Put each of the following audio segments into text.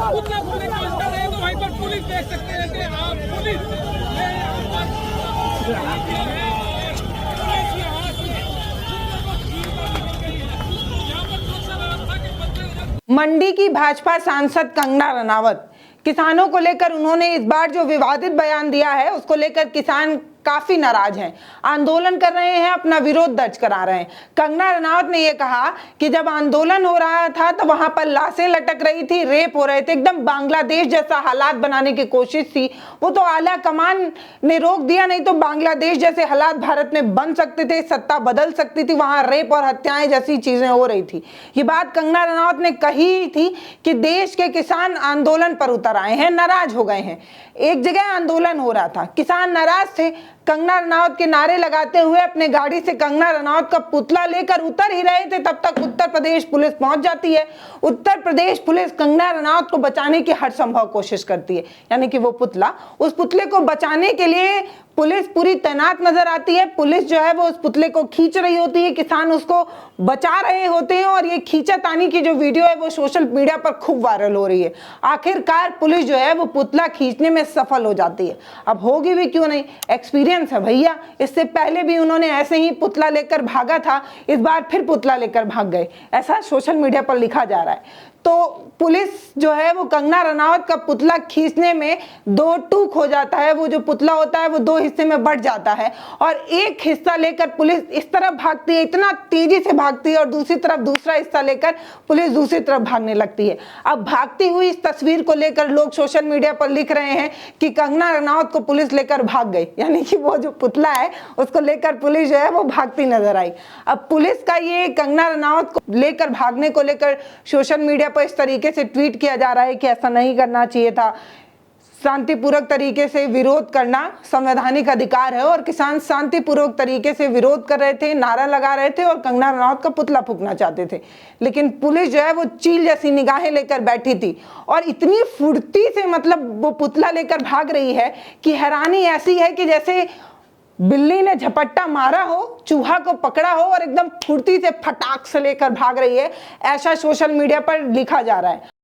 पुतला फूकने की कोशिश कर रहे हैं तो वहीं पर पुलिस देख सकते हैं कि आप पुलिस मंडी की भाजपा सांसद कंगना रनावत, किसानों को लेकर उन्होंने इस बार जो विवादित बयान दिया है उसको लेकर किसान काफी नाराज हैं, आंदोलन कर रहे हैं, अपना विरोध दर्ज करा रहे हैं। कंगना रनावत ने यह कहा कि जब आंदोलन हो रहा था तो वहां पर लाशें लटक रही थी, रेप हो रहे थे, एकदम बांग्लादेश जैसा हालात बनाने की कोशिश थी। वो तो आला कमान ने रोक दिया, नहीं तो बांग्लादेश जैसे हालात भारत में बन सकते थे, सत्ता बदल सकती थी, वहां रेप और हत्याएं जैसी चीजें हो रही थी। ये बात कंगना रनावत ने कही थी कि देश के किसान आंदोलन पर उतर आए हैं, नाराज हो गए हैं। एक जगह आंदोलन हो रहा था, किसान नाराज थे, कंगना रनावत के नारे लगाते हुए अपने गाड़ी से कंगना रनावत का पुतला लेकर उतर ही रहे थे, तब तक उत्तर प्रदेश पुलिस पहुंच जाती है। उत्तर प्रदेश पुलिस कंगना रनावत को बचाने की हर संभव कोशिश करती है, यानी कि वो पुतला, उस पुतले को बचाने के लिए पुलिस पूरी तैनात नजर आती है। पुलिस जो है वो उस पुतले को खींच रही होती है, किसान उसको बचा रहे होते हैं और ये खींचातानी की जो वीडियो है वो सोशल मीडिया पर खूब वायरल हो रही है। आखिरकार पुलिस जो है वो पुतला खींचने में सफल हो जाती है। अब होगी भी क्यों नहीं, एक्सपीरियंस है भैया, इससे पहले भी उन्होंने ऐसे ही पुतला लेकर भागा था, इस बार फिर पुतला लेकर भाग गए, ऐसा सोशल मीडिया पर लिखा जा रहा है। तो पुलिस जो है वो कंगना रनावत का पुतला खींचने में दो टूक हो जाता है, वो जो पुतला होता है वो दो हिस्से में बंट जाता है और एक हिस्सा लेकर पुलिस इस तरफ भागती है, इतना तेजी से भागती है, और दूसरी तरफ दूसरा हिस्सा लेकर पुलिस दूसरी तरफ भागने लगती है। अब भागती हुई इस तस्वीर को लेकर लोग सोशल मीडिया पर लिख रहे हैं कि कंगना रनावत को पुलिस लेकर भाग गई, यानी कि वो जो पुतला है उसको लेकर पुलिस जो है वो भागती नजर आई। अब पुलिस का ये कंगना रनावत को लेकर भागने को लेकर सोशल मीडिया पर इस तरीके से ट्वीट किया जा रहा है कि ऐसा नहीं करना चाहिए था, शांतिपूर्वक तरीके से विरोध करना संवैधानिक अधिकार है, और किसान शांतिपूर्वक तरीके से विरोध कर रहे थे, नारा लगा रहे थे और कंगना रनावत का पुतला फूंकना चाहते थे। लेकिन पुलिस जो है वो चील जैसी निगाहें लेकर बैठी थी और इतनी फुर्ती से मतलब वो पुतला लेकर भाग रही है कि हैरानी ऐसी है कि जैसे बिल्ली ने झपट्टा मारा हो, चूहा को पकड़ा हो और एकदम फुर्ती से फटाक से लेकर भाग रही है, ऐसा सोशल मीडिया पर लिखा जा रहा है।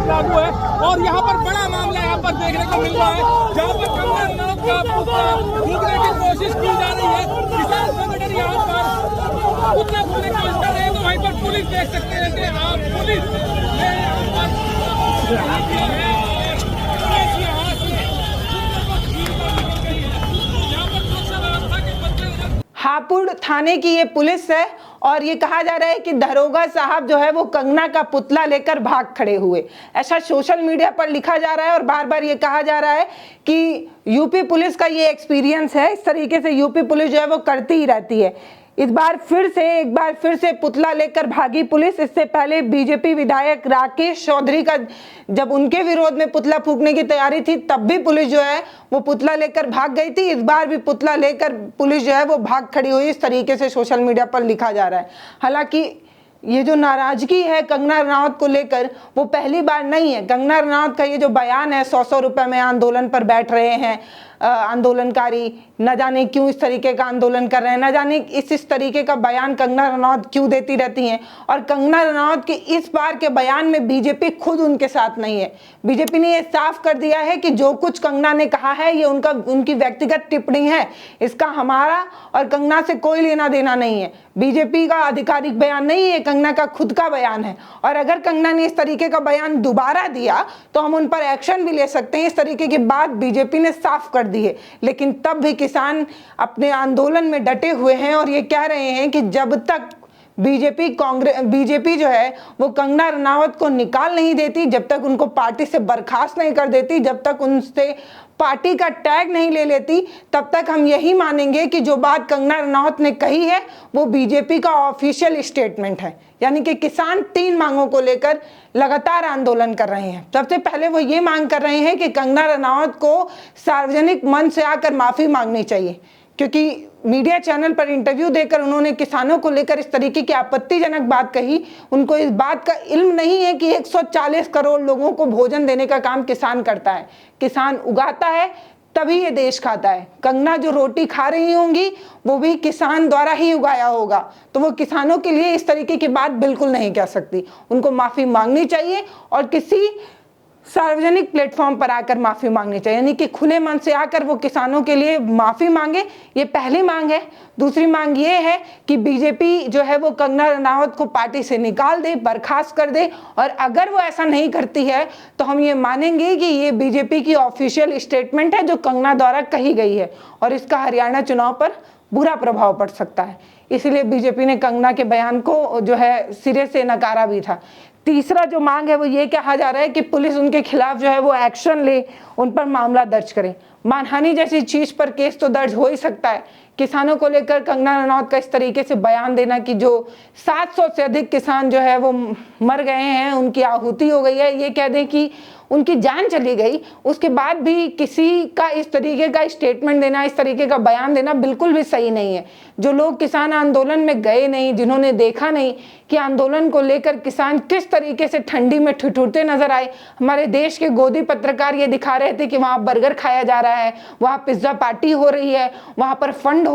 लागू है और यहाँ पर बड़ा मामला यहाँ पर देखने को मिल रहा है, जहाँ पर कंगना रनावत का पुतला फूंकने की कोशिश की जा रही है। किसान संगठन यहाँ पर पुतला फूंकने की कोशिश कर रहे हैं तो वहीं पर पुलिस देख सकते हैं कि आप हापुड़ थाने की ये पुलिस है और ये कहा जा रहा है कि दरोगा साहब जो है वो कंगना का पुतला लेकर भाग खड़े हुए, ऐसा सोशल मीडिया पर लिखा जा रहा है। और बार बार ये कहा जा रहा है कि यूपी पुलिस का ये एक्सपीरियंस है, इस तरीके से यूपी पुलिस जो है वो करती ही रहती है। एक बार फिर से पुतला लेकर भागी पुलिस। इससे पहले बीजेपी विधायक राकेश चौधरी का जब उनके विरोध में पुतला फूंकने की तैयारी थी तब भी पुलिस जो है वो पुतला लेकर भाग गई थी। इस बार भी पुतला लेकर पुलिस जो है वो भाग खड़ी हुई, इस तरीके से सोशल मीडिया पर लिखा जा रहा है। हालांकि ये जो नाराजगी है कंगना रनावत को लेकर वो पहली बार नहीं है। कंगना रनावत का ये जो बयान है 100 रुपए में आंदोलन पर बैठ रहे हैं आंदोलनकारी, न जाने क्यों इस तरीके का आंदोलन कर रहे हैं, न जाने इस तरीके का बयान कंगना रनावत क्यों देती रहती हैं। और कंगना रनावत के इस बार के बयान में बीजेपी खुद उनके साथ नहीं है। बीजेपी ने ये साफ कर दिया है कि जो कुछ कंगना ने कहा है ये उनकी व्यक्तिगत टिप्पणी है, इसका हमारा और कंगना से कोई लेना देना नहीं है। बीजेपी का आधिकारिक बयान नहीं है, कंगना का खुद का बयान है। और अगर कंगना ने इस तरीके का बयान दोबारा दिया तो हम उन पर एक्शन भी ले सकते हैं। इस तरीके की बात बीजेपी ने साफ कर दी है। लेकिन तब भी किसान अपने आंदोलन में डटे हुए हैं और ये कह रहे हैं कि जब तक बीजेपी जो है वो कंगना रनावत को निकाल नहीं देती, जब तक उनको पार्टी से बर्खास्त नहीं कर देती, जब तक उनसे पार्टी का टैग नहीं ले लेती, तब तक हम यही मानेंगे कि जो बात कंगना रनौत ने कही है वो बीजेपी का ऑफिशियल स्टेटमेंट है। यानी कि किसान 3 मांगों को लेकर लगातार आंदोलन कर रहे हैं। सबसे पहले वो ये मांग कर रहे हैं कि कंगना रनौत को सार्वजनिक मंच से आकर माफी मांगनी चाहिए, क्योंकि मीडिया चैनल पर इंटरव्यू देकर उन्होंने किसानों को लेकर इस तरीके की आपत्तिजनक बात कही। उनको इस बात का इल्म नहीं है कि 140 करोड़ लोगों को भोजन देने का काम किसान करता है। किसान उगाता है तभी ये देश खाता है। कंगना जो रोटी खा रही होंगी वो भी किसान द्वारा ही उगाया होगा, तो वो किसानों के लिए इस तरीके की बात बिल्कुल नहीं कह सकती। उनको माफी मांगनी चाहिए और किसी सार्वजनिक प्लेटफॉर्म पर आकर माफी मांगनी चाहिए, यानी कि खुले मन से आकर वो किसानों के लिए माफी मांगे। ये पहली मांग है। दूसरी मांग ये है कि बीजेपी जो है वो कंगना रनौत को पार्टी से निकाल दे, बर्खास्त कर दे, और अगर वो ऐसा नहीं करती है तो हम ये मानेंगे कि ये बीजेपी की ऑफिशियल स्टेटमेंट है जो कंगना द्वारा कही गई है और इसका हरियाणा चुनाव पर बुरा प्रभाव पड़ सकता है। इसलिए बीजेपी ने कंगना के बयान को जो है सिरे से नकारा भी था। तीसरा जो मांग है वो ये कहा जा रहा है कि पुलिस उनके खिलाफ जो है वो एक्शन ले, उन पर मामला दर्ज करे। मानहानि जैसी चीज पर केस तो दर्ज हो ही सकता है। किसानों को लेकर कंगना रनौत का इस तरीके से बयान देना कि जो 700 से अधिक किसान जो है वो मर गए हैं, उनकी आहुति हो गई है, ये कह दें कि उनकी जान चली गई, उसके बाद भी किसी का इस तरीके का स्टेटमेंट देना, इस तरीके का बयान देना बिल्कुल भी सही नहीं है। जो लोग किसान आंदोलन में गए नहीं, जिन्होंने देखा नहीं कि आंदोलन को लेकर किसान किस तरीके से ठंडी में ठिठुरते नजर आए। हमारे देश के गोदी पत्रकार ये दिखा रहे थे कि वहाँ बर्गर खाया जा रहा है, वहाँ पिज्जा पार्टी हो रही है, वहाँ पर फंड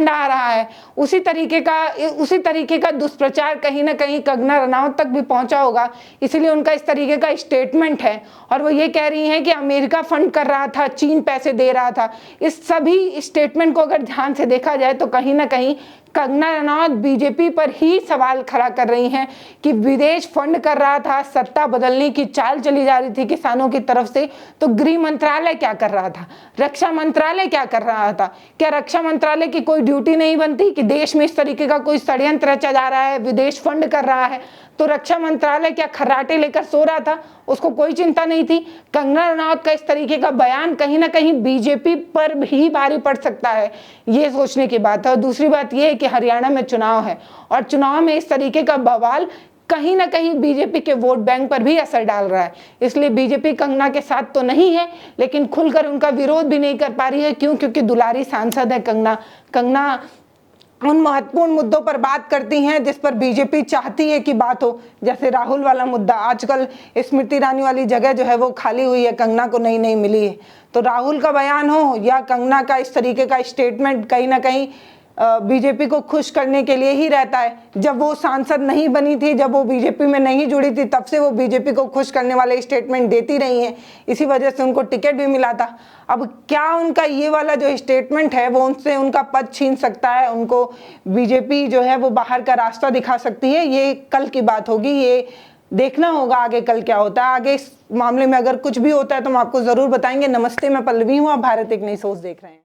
आ रहा है। उसी तरीके का दुष्प्रचार कहीं ना कहीं कंगना रनौत तक भी पहुंचा होगा, इसलिए उनका इस तरीके का स्टेटमेंट है। और वो ये कह रही हैं कि अमेरिका फंड कर रहा था, चीन पैसे दे रहा था। इस सभी स्टेटमेंट को अगर ध्यान से देखा जाए तो कहीं ना कहीं कंगना रनौत बीजेपी पर ही सवाल खड़ा कर रही हैं कि विदेश फंड कर रहा था, सत्ता बदलने की चाल चली जा रही थी किसानों की तरफ से, तो गृह मंत्रालय क्या कर रहा था, रक्षा मंत्रालय क्या कर रहा था? क्या रक्षा मंत्रालय की कोई ड्यूटी नहीं बनती कि देश में इस तरीके का कोई षड्यंत्र रचा जा रहा है, विदेश फंड कर रहा है, तो रक्षा मंत्रालय क्या खर्राटे लेकर सो रहा था? उसको कोई चिंता नहीं थी। कंगना रनौत का इस तरीके का बयान कहीं ना कहीं बीजेपी पर भी भारी पड़ सकता है, ये सोचने की बात है। और दूसरी बात ये है कि हरियाणा में चुनाव है और चुनाव में इस तरीके का बवाल कहीं ना कहीं बीजेपी के वोट बैंक पर भी असर डाल रहा है। इसलिए बीजेपी कंगना के साथ तो नहीं है, लेकिन खुलकर उनका विरोध भी नहीं कर पा रही है। क्यों? क्योंकि दुलारी सांसद है कंगना उन महत्वपूर्ण मुद्दों पर बात करती हैं जिस पर बीजेपी चाहती है कि बात हो, जैसे राहुल वाला मुद्दा। आजकल स्मृति ईरानी वाली जगह जो है वो खाली हुई है, कंगना को नहीं मिली है। तो राहुल का बयान हो या कंगना का इस तरीके का स्टेटमेंट कहीं ना कहीं बीजेपी को खुश करने के लिए ही रहता है। जब वो सांसद नहीं बनी थी, जब वो बीजेपी में नहीं जुड़ी थी, तब से वो बीजेपी को खुश करने वाले स्टेटमेंट देती रही हैं। इसी वजह से उनको टिकट भी मिला था। अब क्या उनका ये वाला जो स्टेटमेंट है वो उनसे उनका पद छीन सकता है, उनको बीजेपी जो है वो बाहर का रास्ता दिखा सकती है? ये कल की बात होगी, ये देखना होगा आगे कल क्या होता है। आगे इस मामले में अगर कुछ भी होता है तो हम आपको जरूर बताएंगे। नमस्ते, मैं पल्लवी हूँ, आप भारत एक नई सोच देख रहे हैं।